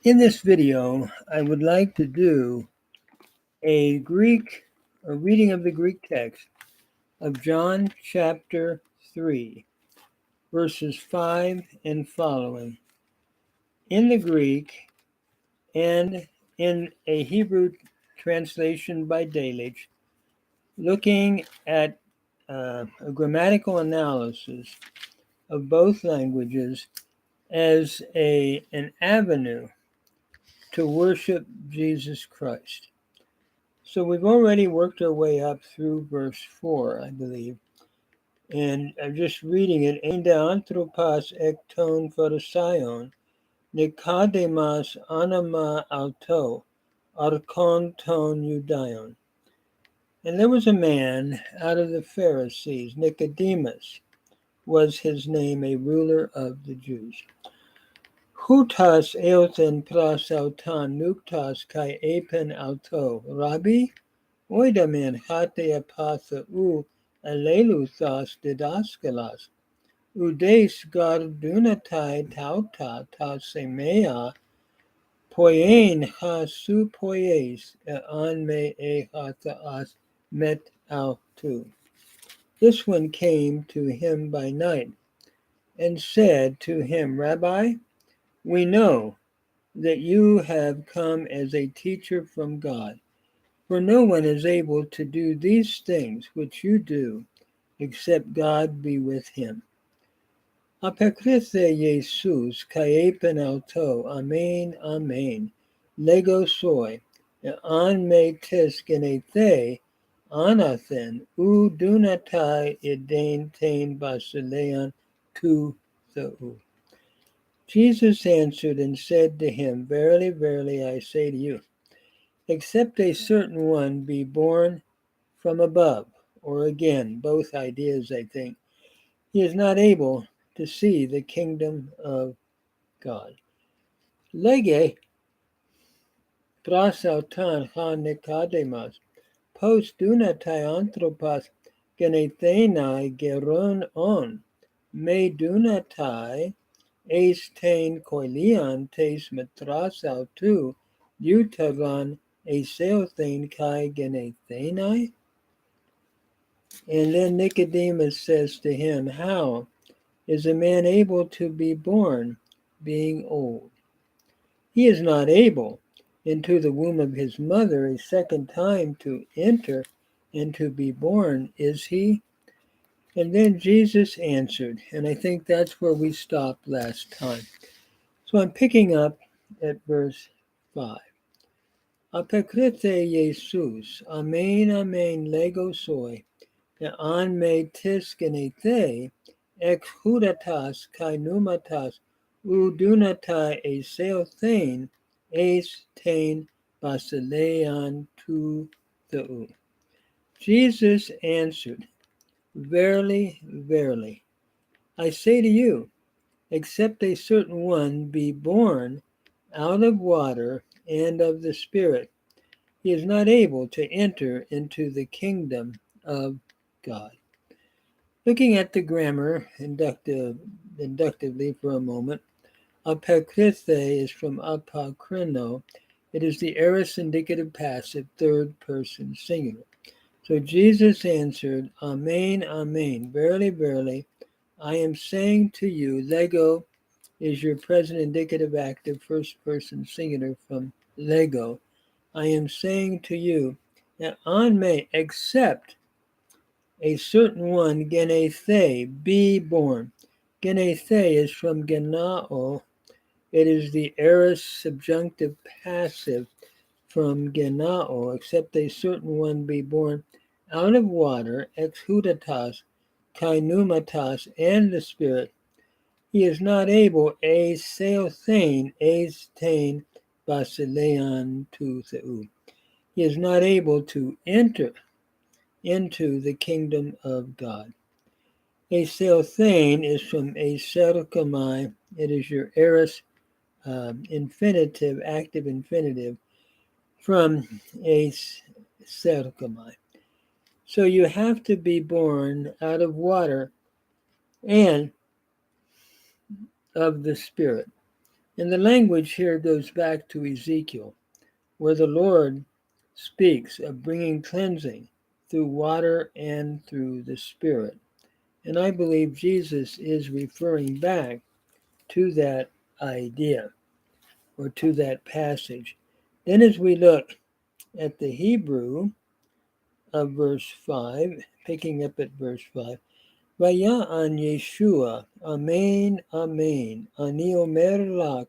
In this video, I would like to do a reading of the Greek text of John chapter 3, verses 5 and following, in the Greek and in a Hebrew translation by Delitzsch, looking at a grammatical analysis of both languages as an avenue to worship Jesus Christ. So we've already worked our way up through verse 4, I believe. And I'm just reading it. Enda anthropas ekton pharision, nikademas anama auto, arkon ton judaion. And there was a man out of the Pharisees, Nicodemus was his name, a ruler of the Jews. Hutas eoten prasautan nuktas kai epen auto, Rabbi? Oidamen hate apatha aleluthas didaskalas, udes gardunatai tauta ta semea, poien ha su poies an me e hataas met autu. This one came to him by night and said to him, Rabbi, we know that you have come as a teacher from God. For no one is able to do these things which you do, except God be with him. Apokrithe Jesus kaiepen auto, amen, amen, lego soi, an me tis genethe, anathen, u dunatai idain tain basilean tu thou. Jesus answered and said to him, Verily, verily, I say to you, except a certain one be born from above, or again, both ideas, I think, he is not able to see the kingdom of God. Lege prasautan ha nikademas, post dunatai anthropas genethenai geron on, me dunatai eis tein koilian tes metrasau tu, utaran eseothen kai genethenai? And then Nicodemus says to him, How is a man able to be born being old? He is not able into the womb of his mother a second time to enter and to be born, is he? And then Jesus answered, and I think that's where we stopped last time. So I'm picking up at verse 5. Apekrite Jesus, amen, amen, lego soi, an me tis genethe, ex hudatas kai numatas, udunatai eseothen, es tein basilean tu thou. Jesus answered, Verily, verily, I say to you, except a certain one be born out of water and of the Spirit, he is not able to enter into the kingdom of God. Looking at the grammar inductively for a moment, apokrithe is from apokrino. It is the aorist indicative passive third person singular. So Jesus answered, Amen, amen, verily, verily, I am saying to you, lego is your present indicative active first person singular from lego. I am saying to you that on me, except a certain one, genethe, be born. Genethe is from genao. It is the aorist subjunctive passive from genao, except a certain one be born out of water, ex hudatas, kai pneumatas, and the Spirit. He is not able, a seothane, es tain, basilean tu theu. He is not able to enter into the kingdom of God. Aseothane is from aserkomai. It is your aorist infinitive, active infinitive, from aserkomai. So you have to be born out of water and of the Spirit. And the language here goes back to Ezekiel, where the Lord speaks of bringing cleansing through water and through the Spirit. And I believe Jesus is referring back to that idea or to that passage. Then, as we look at the Hebrew of verse 5, picking up at verse 5, Vaya'an Yeshua, Amen, Amen, Ani Omer Lak,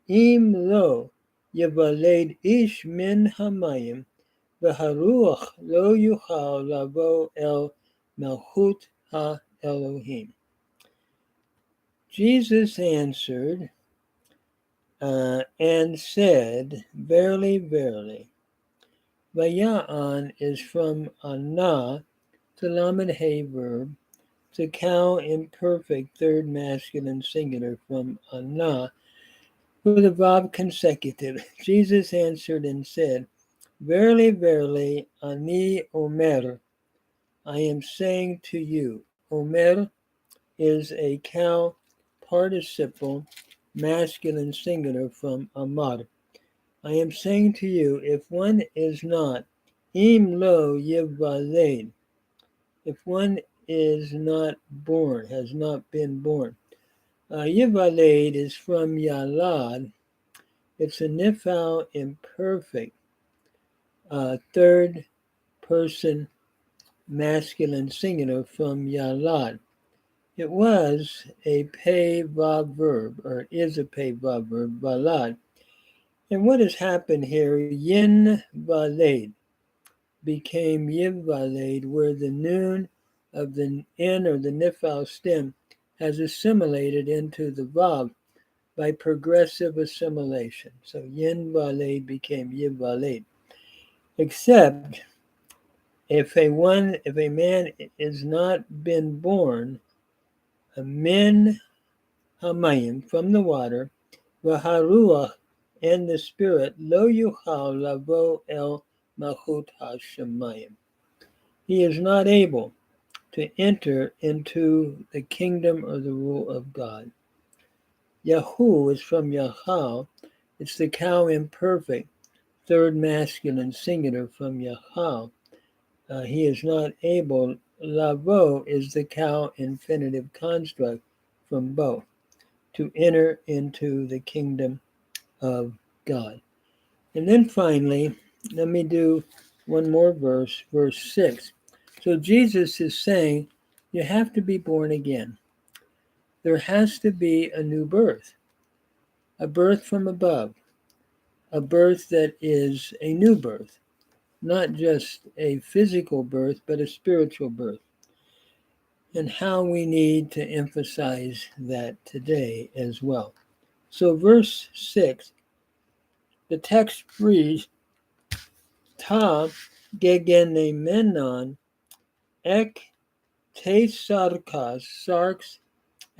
Im Lo, Yevaled Ish Min Hamayim, V'Haruach Lo Yuchal Lavo El Malchut Ha-Elohim. Jesus answered and said, Verily, verily. Vaya'an is from Anah, the Lamed Hey verb, to cow imperfect third masculine singular from Anah, with a vav consecutive. Jesus answered and said, Verily, verily, Ani Omer, I am saying to you. Omer is a cow participle masculine singular from Amar. I am saying to you, if one is not im lo yivaled, if one is not born, has not been born. Yivaled is from yalad. It's a nifal imperfect, third person masculine singular from yalad. It was a pay vav verb, or it is a pay vav verb, valad. And what has happened here, yin valed became yiv valed, where the noon of the in or the nifal stem has assimilated into the vav by progressive assimilation. So yin valed became yiv valed. Except if a man is not been born, a min hamayim from the water, v'haruach and the spirit, lo yuchal lavo el malchut hashemayim. He is not able to enter into the kingdom or the rule of God. Yahu is from Yahal. It's the cow imperfect, third masculine singular from Yahal. He is not able. Lavo is the cow infinitive construct from Bo, to enter into the kingdom of God. And then finally, let me do one more verse, verse 6. So Jesus is saying, you have to be born again. There has to be a new birth, a birth from above, a birth that is a new birth, not just a physical birth, but a spiritual birth. And how we need to emphasize that today as well. So verse 6, the text reads, Ta gegenemenon ek te sarks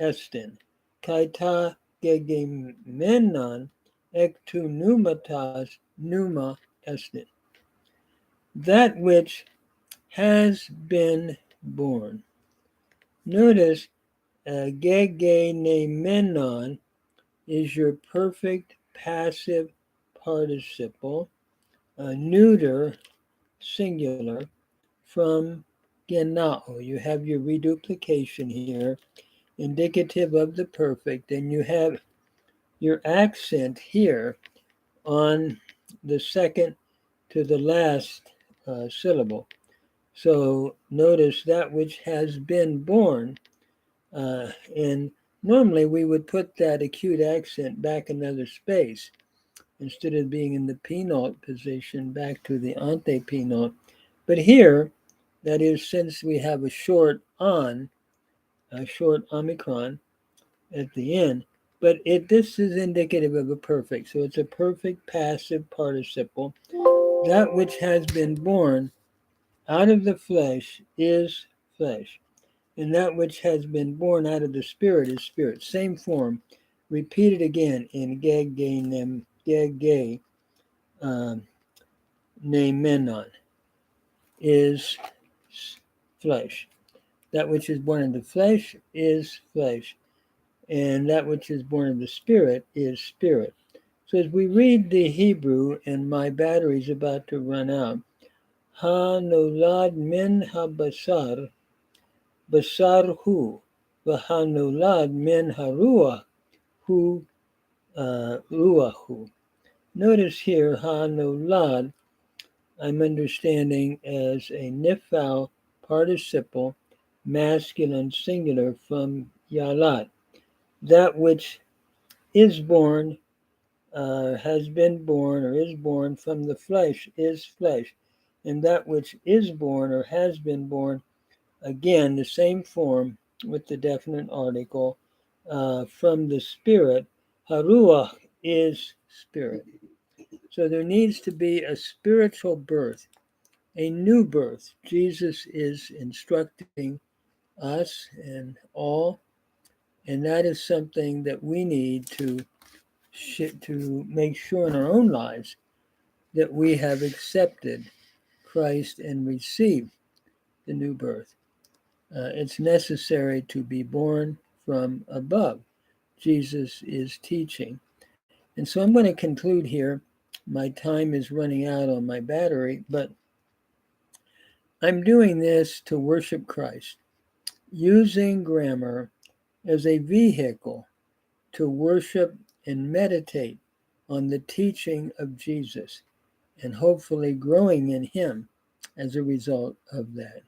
estin, kai ta gegemenon ek tu pneumatas pneuma estin. That which has been born. Notice gegenemenon is your perfect passive participle, neuter, singular, from genao. You have your reduplication here, indicative of the perfect, and you have your accent here on the second to the last syllable. So notice that which has been born, and normally we would put that acute accent back another space instead of being in the penult position back to the antepenult. But here, that is, since we have a short omicron at the end, but this is indicative of a perfect. So it's a perfect passive participle. That which has been born out of the flesh is flesh, and that which has been born out of the spirit is spirit. Same form, repeated again in gege nemenon is flesh. That which is born in the flesh is flesh. and that which is born of the Spirit is spirit. So as we read the Hebrew, and my battery's about to run out, Ha nolad min ha-basar, basar hu, v'ha nolad min ha-ruach hu, ruahu. Notice here, ha nolad, I'm understanding as a nifal participle, masculine singular from yalat. That which is born, has been born, or is born from the flesh is flesh. And that which is born or has been born, again, the same form with the definite article, from the spirit. Haruach is spirit. So there needs to be a spiritual birth, a new birth. Jesus is instructing us and all, and that is something that we need to make sure in our own lives that we have accepted Christ and received the new birth. It's necessary to be born from above. Jesus is teaching. And so I'm going to conclude here. My time is running out on my battery, but I'm doing this to worship Christ, using grammar as a vehicle to worship and meditate on the teaching of Jesus, and hopefully growing in Him as a result of that.